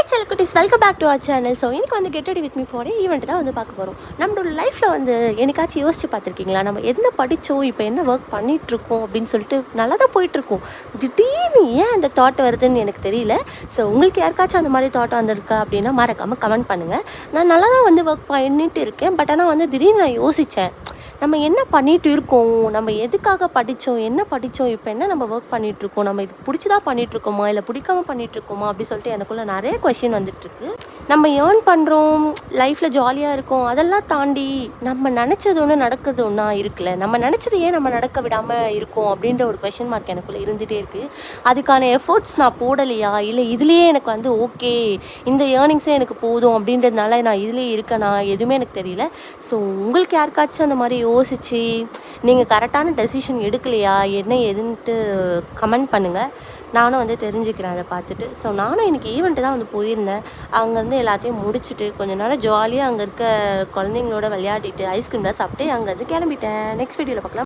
Hi செல்லக்குட்டீஸ், welcome back to our channel. So இன்றைக்கி வந்து get ready with me for event தான் வந்து பார்க்க போகிறோம். நம்மளோட லைஃப்பில் வந்து என்னைக்காச்சும் யோசிச்சு பார்த்துருக்கீங்களா? நம்ம என்ன படித்தோம், இப்போ என்ன ஒர்க் பண்ணிகிட்ருக்கோம் அப்படின்னு சொல்லிட்டு நல்லா தான் போயிட்டுருக்கோம். திடீர்னு ஏன் அந்த தாட் வருதுன்னு எனக்கு தெரியல. ஸோ உங்களுக்கு யாருக்காச்சும் அந்த மாதிரி தாட் வந்திருக்கா அப்படின்னா மறக்காமல் கமெண்ட் பண்ணுங்கள். நான் நல்லா தான் வந்து ஒர்க் பண்ணிட்டு இருக்கேன். பட் ஆனால் வந்து திடீர்னு நான் யோசித்தேன், நம்ம என்ன பண்ணிகிட்டு இருக்கோம், நம்ம எதுக்காக படித்தோம், என்ன படித்தோம், இப்போ என்ன நம்ம ஒர்க் பண்ணிகிட்ருக்கோம், நம்ம இதுக்கு பிடிச்சதா பண்ணிகிட்ருக்கோமா இல்லை பிடிக்காமல் பண்ணிகிட்ருக்கோமா அப்படி சொல்லிட்டு எனக்குள்ளே நிறைய கொஷின் வந்துட்டுருக்கு. நம்ம ஏர்ன் பண்ணுறோம், லைஃப்பில் ஜாலியாக இருக்கோம், அதெல்லாம் தாண்டி நம்ம நினச்சது ஒன்று நடக்குது ஒன்றா இருக்குல்ல, நம்ம நினச்சது ஏன் நம்ம நடக்க விடாமல் இருக்கோம் அப்படின்ற ஒரு கொஷின் மார்க் எனக்குள்ளே இருந்துகிட்டே இருக்குது. அதுக்கான எஃபோர்ட்ஸ் நான் போடலையா, இல்லை இதுலேயே எனக்கு வந்து ஓகே இந்த ஏர்னிங்ஸே எனக்கு போதும் அப்படின்றதுனால நான் இதுலேயே இருக்கேனா, எதுவுமே எனக்கு தெரியல. ஸோ உங்களுக்கு யாருக்காச்சும் அந்த மாதிரி யோசித்து நீங்கள் கரெக்டான டெசிஷன் எடுக்கலையா, என்ன எதுன்ட்டு கமெண்ட் பண்ணுங்கள். நானும் வந்து தெரிஞ்சுக்கிறேன் அதை பார்த்துட்டு. ஸோ நானும் இன்றைக்கி ஈவெண்ட்டு தான் வந்து போயிருந்தேன். அங்கேருந்து எல்லாத்தையும் முடிச்சுட்டு கொஞ்சம் நேரம் ஜாலியாக அங்கே இருக்க குழந்தைங்களோட விளையாடிட்டு ஐஸ்கிரீம்லாம் சாப்பிட்டு அங்கேருந்து கிளம்பிட்டேன். நெக்ஸ்ட் வீடியோவில் பார்க்கலாம்.